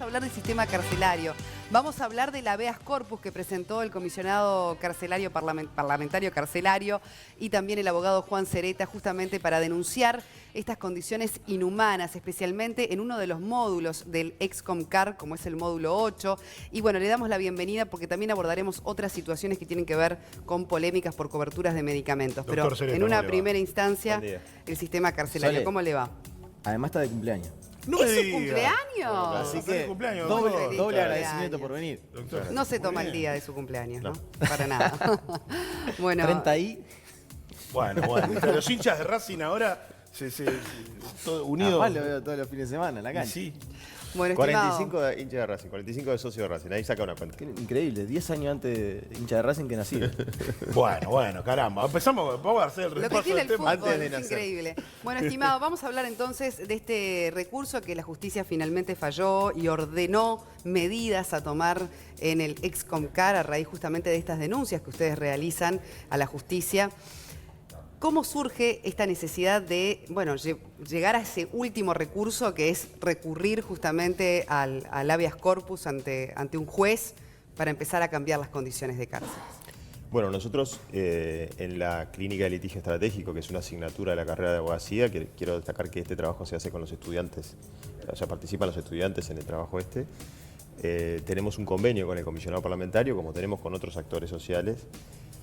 a hablar del sistema carcelario. Vamos a hablar del habeas corpus que presentó el comisionado carcelario parlamentario carcelario y también el abogado Juan Sereta, justamente para denunciar estas condiciones inhumanas, especialmente en uno de los módulos del Excomcar, como es el módulo 8. Y bueno, le damos la bienvenida porque también abordaremos otras situaciones que tienen que ver con polémicas por coberturas de medicamentos. Doctor Pero Sereta, en una ¿cómo le va? primera instancia, Buen día. el sistema carcelario. Sole. ¿Cómo le va? Además está de cumpleaños. No me ¿Es su diga. cumpleaños? Así feliz que cumpleaños, doble, doctor. doble Feliz agradecimiento cumpleaños. por venir. Doctor. No se Muy toma el bien. día de su cumpleaños, ¿no? Para nada. Bueno, 30 y... Bueno. Los hinchas de Racing ahora todo unidos. Capaz lo veo todos los fines de semana en la Y cancha. sí. bueno, estimado. 45 de hincha de Racing, 45 de socio de Racing, ahí saca una cuenta. Qué increíble, 10 años antes de hincha de Racing que nací. Bueno, caramba. Empezamos, vamos a hacer el Lo que repaso tiene del el tema. fútbol antes de es nacer. increíble. Bueno, estimado, vamos a hablar entonces de este recurso que la justicia finalmente falló y ordenó medidas a tomar en el Excomcar a raíz justamente de estas denuncias que ustedes realizan a la justicia. ¿Cómo surge esta necesidad de, bueno, llegar a ese último recurso que es recurrir justamente al habeas corpus ante un juez para empezar a cambiar las condiciones de cárcel? Bueno, nosotros en la Clínica de Litigio Estratégico, que es una asignatura de la carrera de abogacía, que quiero destacar que este trabajo se hace con los estudiantes, o sea, participan los estudiantes en el trabajo este. Tenemos un convenio con el comisionado parlamentario, como tenemos con otros actores sociales,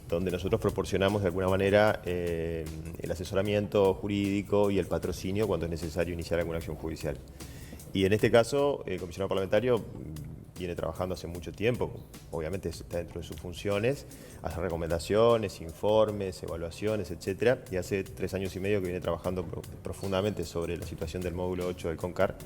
donde nosotros proporcionamos de alguna manera el asesoramiento jurídico y el patrocinio cuando es necesario iniciar alguna acción judicial. Y en este caso, el comisionado parlamentario viene trabajando hace mucho tiempo, obviamente está dentro de sus funciones, hace recomendaciones, informes, evaluaciones, etcétera, y hace 3 años y medio que viene trabajando profundamente sobre la situación del módulo 8 del CONCAR.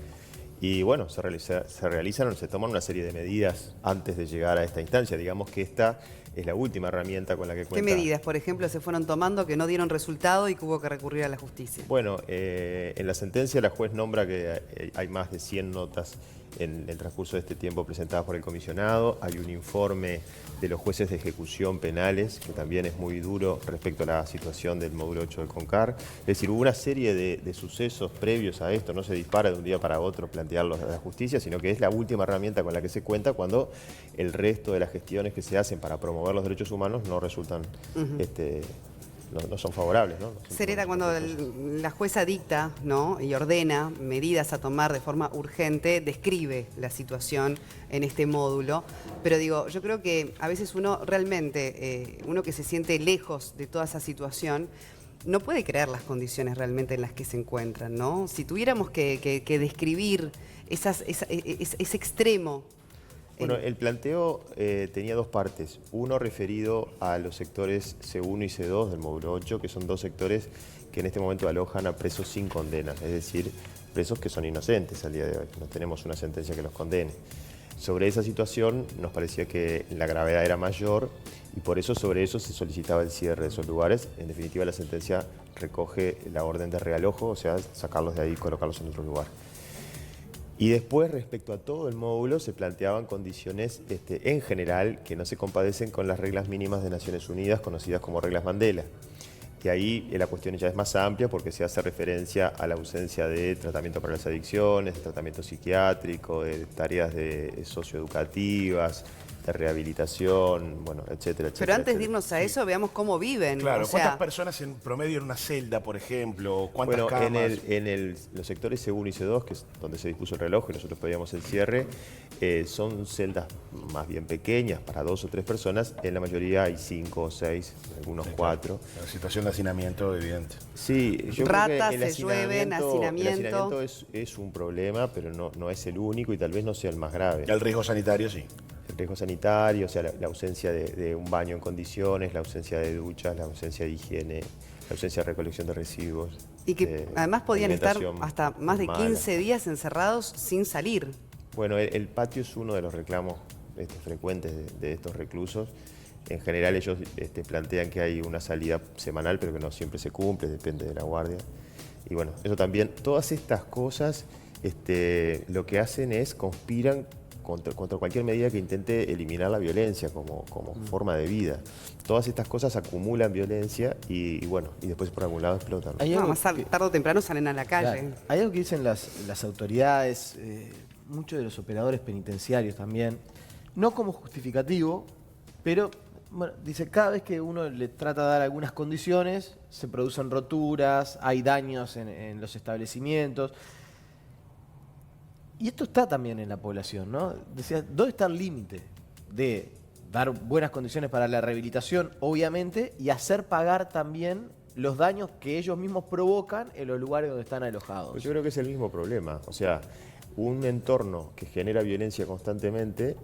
Y bueno, se realizan o se toman una serie de medidas antes de llegar a esta instancia. Digamos que esta es la última herramienta con la que ¿Qué cuenta. medidas, por ejemplo, se fueron tomando que no dieron resultado y que hubo que recurrir a la justicia? Bueno, en la sentencia la juez nombra que hay más de 100 notas en el transcurso de este tiempo presentadas por el comisionado. Hay un informe de los jueces de ejecución penales, que también es muy duro respecto a la situación del módulo 8 del CONCAR. Es decir, hubo una serie de sucesos previos a esto, no se dispara de un día para otro plantearlos a la justicia, sino que es la última herramienta con la que se cuenta cuando el resto de las gestiones que se hacen para promover los derechos humanos no resultan, no son favorables, ¿no? Sereta, cuando la jueza dicta, ¿no?, y ordena medidas a tomar de forma urgente, describe la situación en este módulo. Pero digo, yo creo que a veces uno realmente, uno que se siente lejos de toda esa situación, no puede creer las condiciones realmente en las que se encuentran, ¿no? Si tuviéramos que describir ese extremo. Bueno, el planteo tenía dos partes. Uno referido a los sectores C1 y C2 del módulo 8, que son dos sectores que en este momento alojan a presos sin condena, es decir, presos que son inocentes al día de hoy. No tenemos una sentencia que los condene. Sobre esa situación nos parecía que la gravedad era mayor y por eso sobre eso se solicitaba el cierre de esos lugares. En definitiva, la sentencia recoge la orden de realojo, o sea, sacarlos de ahí y colocarlos en otro lugar. Y después, respecto a todo el módulo, se planteaban condiciones en general que no se compadecen con las reglas mínimas de Naciones Unidas, conocidas como reglas Mandela. Y ahí la cuestión ya es más amplia porque se hace referencia a la ausencia de tratamiento para las adicciones, de tratamiento psiquiátrico, de tareas socioeducativas, de rehabilitación, bueno, etcétera, etcétera. Pero antes de etcétera. irnos a eso, veamos cómo viven. Claro, o sea, ¿cuántas personas en promedio en una celda, por ejemplo? ¿Cuántas Bueno, camas? los sectores C1 y C2, que es donde se dispuso el reloj y nosotros pedíamos el cierre, son celdas más bien pequeñas, para 2 o 3 personas. En la mayoría hay 5 o 6, algunos 4. La situación de hacinamiento evidente. Sí, yo Ratas, creo que se llueven, hacinamiento. El hacinamiento es un problema, pero no es el único y tal vez no sea el más grave. Y el riesgo sanitario, sí. El riesgo sanitario, o sea, la ausencia de un baño en condiciones, la ausencia de duchas, la ausencia de higiene, la ausencia de recolección de residuos. Y que además podían estar alimentación hasta más de mala. 15 días encerrados sin salir. Bueno, el patio es uno de los reclamos frecuentes de estos reclusos. En general ellos plantean que hay una salida semanal, pero que no siempre se cumple, depende de la guardia. Y bueno, eso también, todas estas cosas lo que hacen es conspiran contra cualquier medida que intente eliminar la violencia como forma de vida. Todas estas cosas acumulan violencia y bueno, y después por algún lado explotan, ¿no? Hay No, algo más tarde o temprano salen a la calle. Claro, hay algo que dicen las autoridades, muchos de los operadores penitenciarios también, no como justificativo, pero bueno, dice, cada vez que uno le trata de dar algunas condiciones, se producen roturas, hay daños en los establecimientos. Y esto está también en la población, ¿no? Decía, ¿dónde está el límite de dar buenas condiciones para la rehabilitación, obviamente, y hacer pagar también los daños que ellos mismos provocan en los lugares donde están alojados? Pues yo creo que es el mismo problema. O sea, un entorno que genera violencia constantemente,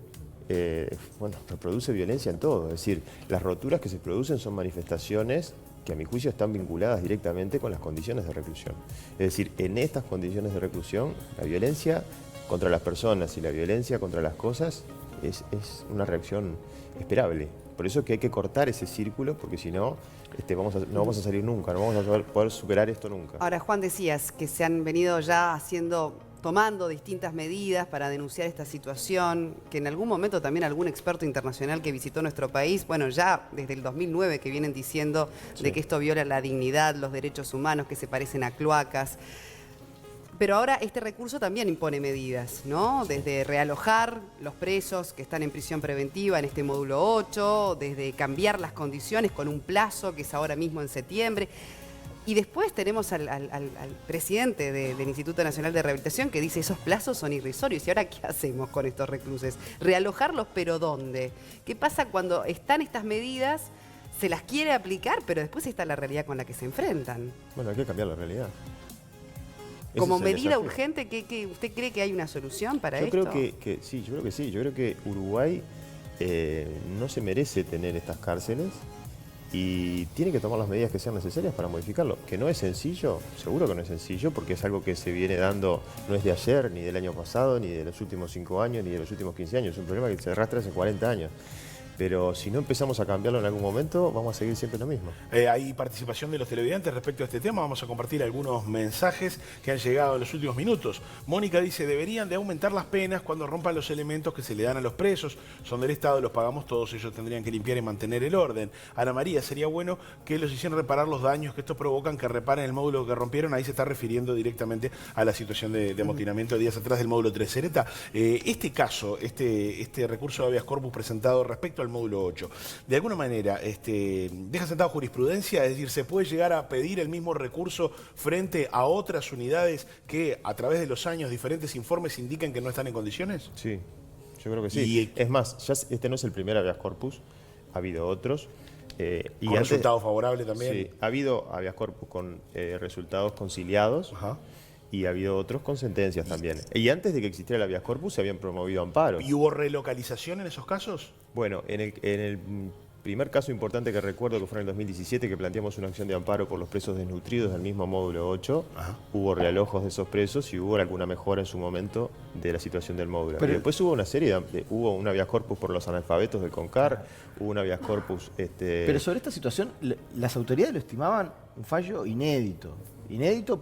reproduce violencia en todo. Es decir, las roturas que se producen son manifestaciones que a mi juicio están vinculadas directamente con las condiciones de reclusión. Es decir, en estas condiciones de reclusión, la violencia contra las personas y la violencia contra las cosas es una reacción esperable. Por eso es que hay que cortar ese círculo, porque si no, no vamos a salir nunca, no vamos a poder superar esto nunca. Ahora, Juan, decías que se han venido ya tomando distintas medidas para denunciar esta situación, que en algún momento también algún experto internacional que visitó nuestro país, bueno, ya desde el 2009 que vienen diciendo de que esto viola la dignidad, los derechos humanos, que se parecen a cloacas. Pero ahora este recurso también impone medidas, ¿no? Desde realojar los presos que están en prisión preventiva en este módulo 8, desde cambiar las condiciones con un plazo que es ahora mismo en septiembre. Y después tenemos al presidente del Instituto Nacional de Rehabilitación que dice esos plazos son irrisorios. ¿Y ahora qué hacemos con estos reclusos? ¿Realojarlos, pero dónde? ¿Qué pasa cuando están estas medidas, se las quiere aplicar, pero después está la realidad con la que se enfrentan? Bueno, hay que cambiar la realidad. Como Ese es el medida desafío. urgente, ¿usted cree que hay una solución para Yo esto? creo que sí, yo creo que sí. Yo creo que Uruguay no se merece tener estas cárceles y tiene que tomar las medidas que sean necesarias para modificarlo. Que no es sencillo, seguro que no es sencillo, porque es algo que se viene dando, no es de ayer, ni del año pasado, ni de los últimos 5 años, ni de los últimos 15 años. Es un problema que se arrastra hace 40 años. Pero si no empezamos a cambiarlo en algún momento, vamos a seguir siempre lo mismo. Hay participación de los televidentes respecto a este tema. Vamos a compartir algunos mensajes que han llegado en los últimos minutos. Mónica dice, deberían de aumentar las penas cuando rompan los elementos que se le dan a los presos. Son del Estado, los pagamos todos, ellos tendrían que limpiar y mantener el orden. Ana María, sería bueno que los hicieran reparar los daños que estos provocan, que reparen el módulo que rompieron. Ahí se está refiriendo directamente a la situación de amotinamiento de días atrás del módulo 3. Sereta, este caso, este recurso de habeas corpus presentado respecto al módulo 8, de alguna manera deja sentado jurisprudencia, es decir, se puede llegar a pedir el mismo recurso frente a otras unidades que a través de los años diferentes informes indican que no están en condiciones. Sí, yo creo que sí. Es más, ya este no es el primer habeas corpus, ha habido otros. Con resultado favorable también. Sí, ha habido habeas corpus con resultados conciliados. Ajá. Y ha habido otros con sentencias también. Y antes de que existiera el habeas corpus se habían promovido amparos. ¿Y hubo relocalización en esos casos? Bueno, en el primer caso importante que recuerdo, que fue en el 2017, que planteamos una acción de amparo por los presos desnutridos del mismo módulo 8, hubo realojos de esos presos y hubo alguna mejora en su momento de la situación del módulo. Pero, y después hubo una serie hubo un habeas corpus por los analfabetos del CONCAR, hubo un habeas corpus... Pero sobre esta situación, las autoridades lo estimaban un fallo inédito. Inédito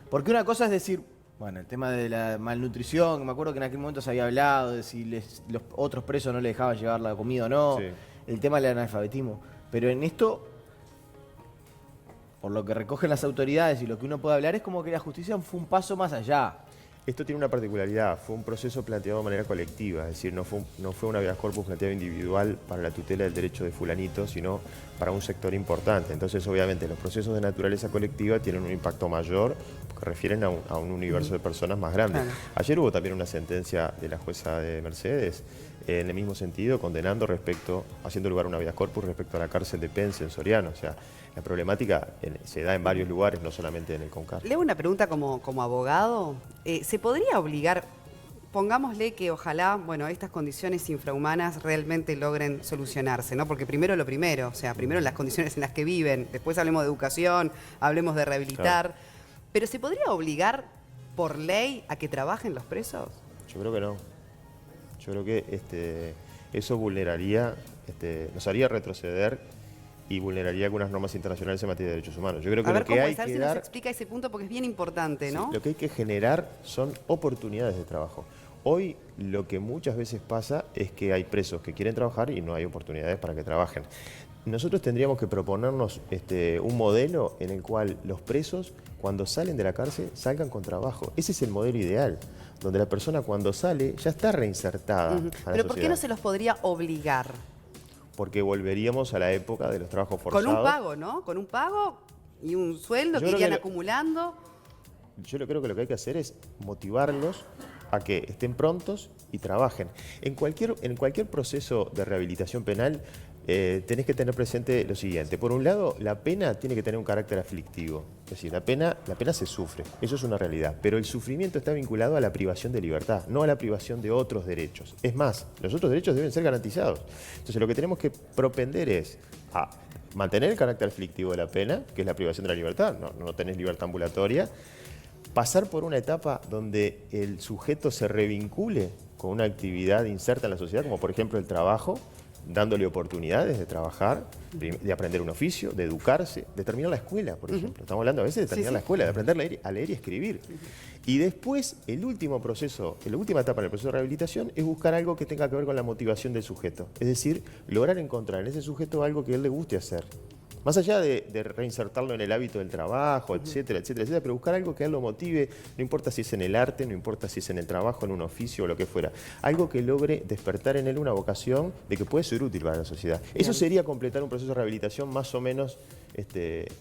porque una cosa es decir, bueno, el tema de la malnutrición, me acuerdo que en aquel momento se había hablado de si los otros presos no les dejaban llevar la comida o no, Sí. el tema del analfabetismo. Pero en esto, por lo que recogen las autoridades y lo que uno puede hablar, es como que la justicia fue un paso más allá. Esto tiene una particularidad, fue un proceso planteado de manera colectiva, es decir, no fue un habeas corpus planteado individual para la tutela del derecho de fulanito, sino para un sector importante. Entonces, obviamente, los procesos de naturaleza colectiva tienen un impacto mayor porque refieren a un universo de personas más grande. Claro. Ayer hubo también una sentencia de la jueza de Mercedes en el mismo sentido, condenando haciendo lugar a un habeas corpus respecto a la cárcel de Pence en Soriano. O sea, la problemática se da en varios lugares, no solamente en el CONCAR. Le hago una pregunta como abogado. ¿Se podría obligar, pongámosle que ojalá, bueno, estas condiciones infrahumanas realmente logren solucionarse, ¿no? Porque primero lo primero, o sea, primero las condiciones en las que viven, después hablemos de educación, hablemos de rehabilitar. Claro. ¿Pero se podría obligar por ley a que trabajen los presos? Yo creo que no. Yo creo que eso vulneraría, nos haría retroceder y vulneraría algunas normas internacionales en materia de derechos humanos. Yo creo que A ver, lo que ¿cómo hay es? A ver que si nos dar, explica ese punto porque es bien importante, ¿no? sí, lo que hay que generar son oportunidades de trabajo. Hoy lo que muchas veces pasa es que hay presos que quieren trabajar y no hay oportunidades para que trabajen. nosotros tendríamos que proponernos un modelo en el cual los presos, cuando salen de la cárcel, salgan con trabajo. Ese es el modelo ideal, donde la persona cuando sale ya está reinsertada a la sociedad. Pero ¿por qué no se los podría obligar? Porque volveríamos a la época de los trabajos forzados. Con un pago, ¿no? Con un pago y un sueldo que irían acumulando. Yo creo que lo que hay que hacer es motivarlos a que estén prontos y trabajen. En cualquier proceso de rehabilitación penal tenés que tener presente lo siguiente. Por un lado, la pena tiene que tener un carácter aflictivo. Es decir, la pena se sufre, eso es una realidad. Pero el sufrimiento está vinculado a la privación de libertad, no a la privación de otros derechos. Es más, los otros derechos deben ser garantizados. Entonces lo que tenemos que propender es a mantener el carácter aflictivo de la pena, que es la privación de la libertad, no tenés libertad ambulatoria, pasar por una etapa donde el sujeto se revincule con una actividad inserta en la sociedad, como por ejemplo el trabajo, dándole oportunidades de trabajar, de aprender un oficio, de educarse, de terminar la escuela, por ejemplo. Estamos hablando a veces de terminar la escuela, de aprender a leer y escribir. Y después, el último proceso, la última etapa en el proceso de rehabilitación es buscar algo que tenga que ver con la motivación del sujeto. Es decir, lograr encontrar en ese sujeto algo que a él le guste hacer. Más allá de reinsertarlo en el hábito del trabajo, etcétera, etcétera, etcétera, pero buscar algo que a él lo motive, no importa si es en el arte, no importa si es en el trabajo, en un oficio o lo que fuera. Algo que logre despertar en él una vocación de que puede ser útil para la sociedad. Eso sería completar un proceso de rehabilitación más o menos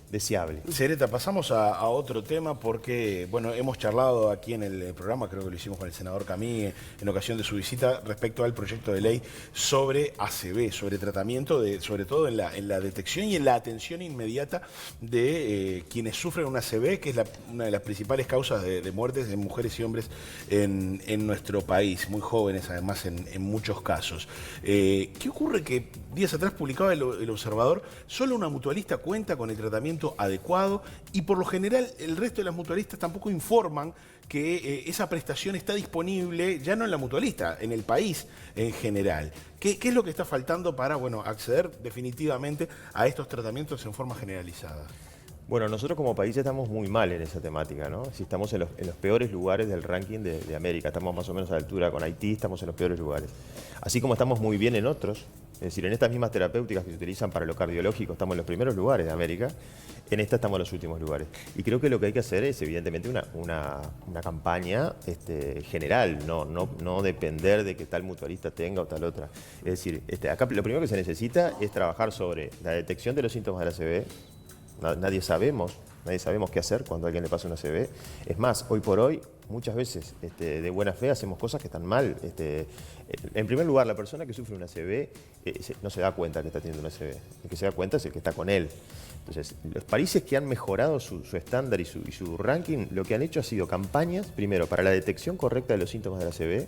deseable. Sereta, pasamos a otro tema porque, bueno, hemos charlado aquí en el programa, creo que lo hicimos con el senador Camí en ocasión de su visita, respecto al proyecto de ley sobre ACV, sobre tratamiento, sobre todo en la detección y en la atención inmediata de quienes sufren una ACV, que es una de las principales causas de muertes de mujeres y hombres en nuestro país, muy jóvenes además en muchos casos. ¿Qué ocurre? Que días atrás publicaba el Observador, solo una mutualista cuenta con el tratamiento adecuado y por lo general el resto de las mutualistas tampoco informan que esa prestación está disponible ya no en la mutualista, en el país en general. ¿Qué es lo que está faltando para, bueno, acceder definitivamente a estos tratamientos en forma generalizada? Bueno, nosotros como país estamos muy mal en esa temática, ¿no? Si estamos en los peores lugares del ranking de América, estamos más o menos a la altura con Haití, estamos en los peores lugares. Así como estamos muy bien en otros, es decir, en estas mismas terapéuticas que se utilizan para lo cardiológico estamos en los primeros lugares de América, en esta estamos en los últimos lugares. Y creo que lo que hay que hacer es evidentemente una campaña general, no depender de que tal mutualista tenga o tal otra. Es decir, acá lo primero que se necesita es trabajar sobre la detección de los síntomas de la ACV. Nadie sabemos qué hacer cuando a alguien le pasa una ACV. Es más, hoy por hoy, muchas veces de buena fe hacemos cosas que están mal. En primer lugar, la persona que sufre una ACV no se da cuenta que está teniendo una ACV. El que se da cuenta es el que está con él. Entonces, los países que han mejorado su estándar y su ranking, lo que han hecho ha sido campañas, primero, para la detección correcta de los síntomas de la ACV,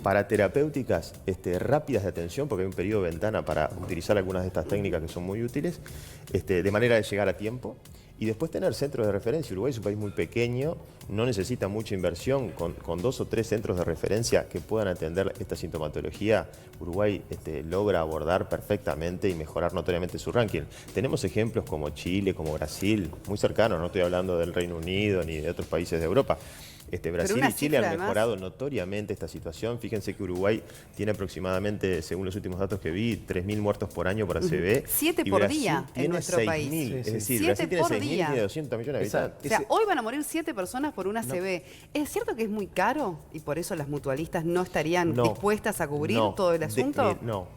para terapéuticas rápidas de atención, porque hay un periodo de ventana para utilizar algunas de estas técnicas que son muy útiles, de manera de llegar a tiempo. Y después tener centros de referencia. Uruguay es un país muy pequeño, no necesita mucha inversión. Con 2 o 3 centros de referencia que puedan atender esta sintomatología, Uruguay logra abordar perfectamente y mejorar notoriamente su ranking. Tenemos ejemplos como Chile, como Brasil, muy cercanos, no estoy hablando del Reino Unido ni de otros países de Europa. Brasil y Chile han mejorado notoriamente esta situación. Fíjense que Uruguay tiene aproximadamente, según los últimos datos que vi, 3.000 muertos por año por ACV. 7 por día en nuestro país. Es decir, Brasil tiene 6.000 y 200 millones de habitantes. O sea, hoy van a morir 7 personas por una ACV. ¿Es cierto que es muy caro y por eso las mutualistas no estarían dispuestas a cubrir todo el asunto? No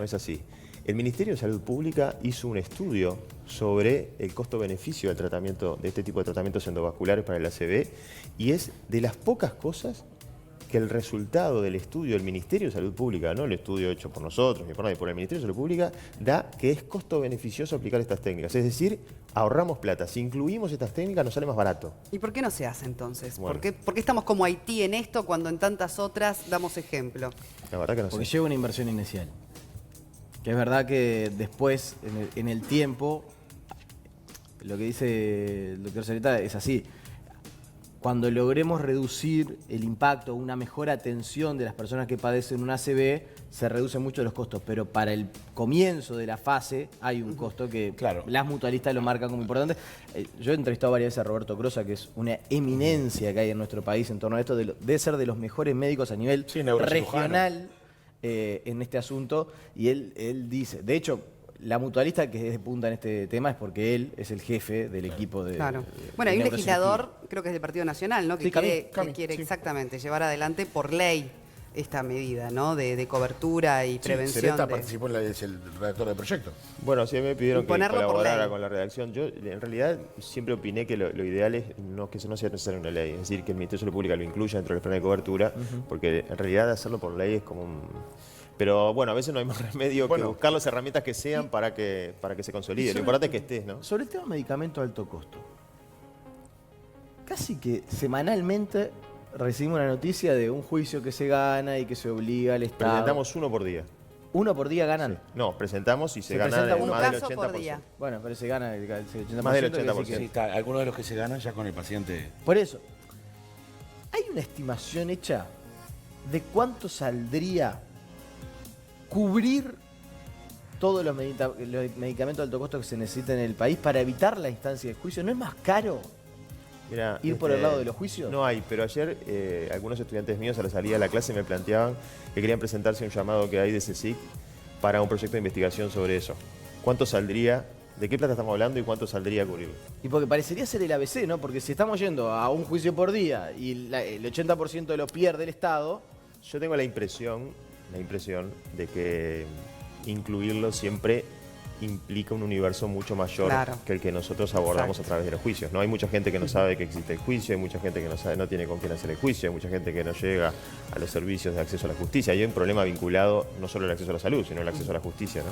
es así. El Ministerio de Salud Pública hizo un estudio sobre el costo-beneficio del tratamiento, de este tipo de tratamientos endovasculares para el ACV, y es de las pocas cosas que el resultado del estudio del Ministerio de Salud Pública, no el estudio hecho por nosotros ni por nadie, por el Ministerio de Salud Pública, da que es costo-beneficioso aplicar estas técnicas. Es decir, ahorramos plata. Si incluimos estas técnicas nos sale más barato. ¿Y por qué no se hace entonces? Bueno. ¿Por qué estamos como Haití en esto cuando en tantas otras damos ejemplo? La verdad que no sé. Porque lleva una inversión inicial. Que es verdad que después, en el tiempo, lo que dice el doctor Sereta es así. Cuando logremos reducir el impacto, una mejor atención de las personas que padecen un ACV, se reducen mucho los costos. Pero para el comienzo de la fase hay un costo que las mutualistas lo marcan como importante. Yo he entrevistado varias veces a Roberto Crosa, que es una eminencia que hay en nuestro país en torno a esto. Debe ser de los mejores médicos a nivel regional en este asunto. Y él dice, de hecho, la mutualista que es de punta en este tema es porque él es el jefe del equipo de... Claro. Bueno, hay un legislador, creo que es del Partido Nacional, ¿no? Que Sí, que quiere exactamente llevar adelante por ley esta medida, ¿no? De cobertura y prevención. Sereta participó es el redactor del proyecto. Bueno, sí me pidieron que Imponerlo por colaborara ley. con la redacción. Yo en realidad siempre opiné que lo ideal es que eso no sea necesario una ley, es decir, que el Ministerio de Salud Pública lo incluya dentro del plan de cobertura, porque en realidad hacerlo por ley es como un... Pero bueno, a veces no hay más remedio que buscar las herramientas que sean para que se consolide. Lo importante es que estés, ¿no? Sobre el tema medicamento de alto costo. Casi que semanalmente recibimos una noticia de un juicio que se gana y que se obliga al Estado. Presentamos uno por día. ¿Uno por día ganan? No, presentamos y se gana presenta un más del caso 80%. por día. Bueno, pero se gana el 80%. Más del que sí 80%. que- Sí, está, algunos de los que se ganan ya con el paciente. Por eso, ¿hay una estimación hecha de cuánto saldría cubrir todos los medicamentos de alto costo que se necesitan en el país para evitar la instancia de juicio? ¿No es más caro Mira, ir por el lado de los juicios? No hay, pero ayer algunos estudiantes míos a la salida de la clase me planteaban que querían presentarse a un llamado que hay de CSIC para un proyecto de investigación sobre eso. ¿Cuánto saldría? ¿De qué plata estamos hablando y cuánto saldría a cubrir? Y porque parecería ser el ABC, ¿no? Porque si estamos yendo a un juicio por día y el 80% lo pierde el Estado... Yo tengo la impresión de que incluirlo siempre implica un universo mucho mayor Claro. que el que nosotros abordamos Exacto. a través de los juicios, ¿no? Hay mucha gente que no sabe que existe el juicio, hay mucha gente que no tiene con quién hacer el juicio, hay mucha gente que no llega a los servicios de acceso a la justicia. Hay un problema vinculado no solo al acceso a la salud, sino al acceso a la justicia, ¿no?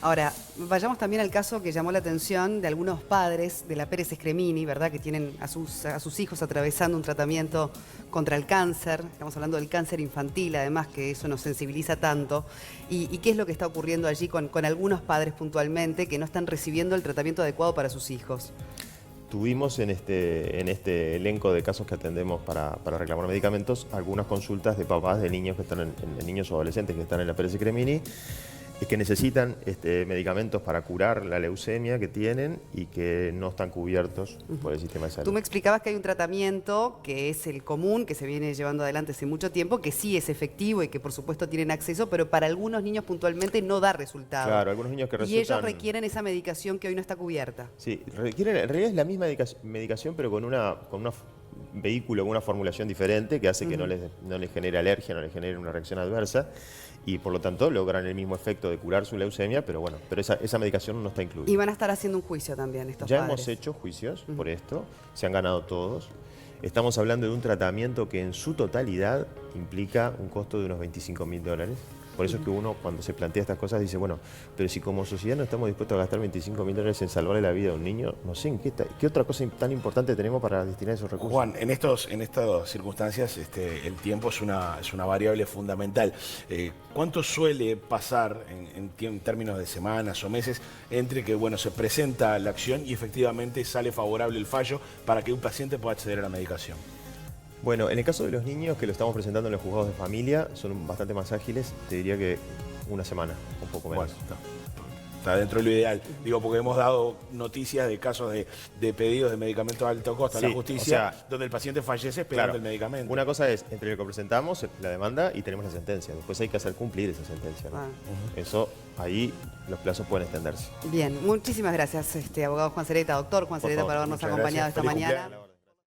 Ahora, vayamos también al caso que llamó la atención de algunos padres de la Pérez Scremini, ¿verdad? Que tienen a sus hijos atravesando un tratamiento contra el cáncer. Estamos hablando del cáncer infantil, además, que eso nos sensibiliza tanto. ¿Y qué es lo que está ocurriendo allí con algunos padres puntualmente que no están recibiendo el tratamiento adecuado para sus hijos? Tuvimos en este elenco de casos que atendemos para reclamar medicamentos algunas consultas de papás de niños que están niños o adolescentes que están en la Pérez Cremini y que necesitan medicamentos para curar la leucemia que tienen y que no están cubiertos por el sistema de salud. Tú me explicabas que hay un tratamiento que es el común, que se viene llevando adelante hace mucho tiempo, que sí es efectivo y que por supuesto tienen acceso, pero para algunos niños puntualmente no da resultado. Claro, algunos niños que Y ellos resultan... requieren esa medicación que hoy no está cubierta. Sí, requieren, en realidad es la misma medicación, pero con un vehículo, con una formulación diferente que hace que no les genere alergia, no les genere una reacción adversa y por lo tanto logran el mismo efecto de curar su leucemia, pero bueno, esa medicación no está incluida. Y van a estar haciendo un juicio también estos Ya padres. hemos hecho juicios por esto, se han ganado todos. Estamos hablando de un tratamiento que en su totalidad implica un costo de unos $25.000. Por eso es que uno cuando se plantea estas cosas dice, bueno, pero si como sociedad no estamos dispuestos a gastar $25.000 en salvarle la vida a un niño, no sé, ¿qué otra cosa tan importante tenemos para destinar esos recursos? Juan, en estas circunstancias el tiempo es una variable fundamental. ¿Cuánto suele pasar en términos de semanas o meses entre que se presenta la acción y efectivamente sale favorable el fallo para que un paciente pueda acceder a la medicación? Bueno, en el caso de los niños que lo estamos presentando en los juzgados de familia, son bastante más ágiles, te diría que una semana, un poco menos. Bueno, está dentro de lo ideal. Digo, porque hemos dado noticias de casos de pedidos de medicamentos de alto costo a la Sí, justicia, o sea, donde el paciente fallece esperando Claro, el medicamento. una cosa es entre lo que presentamos, la demanda, y tenemos la sentencia. Después hay que hacer cumplir esa sentencia, ¿no? Ah. Eso, ahí los plazos pueden extenderse. Bien, muchísimas gracias, abogado Juan Cereta, doctor Juan Por Cereta, favor, por habernos muchas acompañado gracias. esta Feliz mañana. cumpleaños.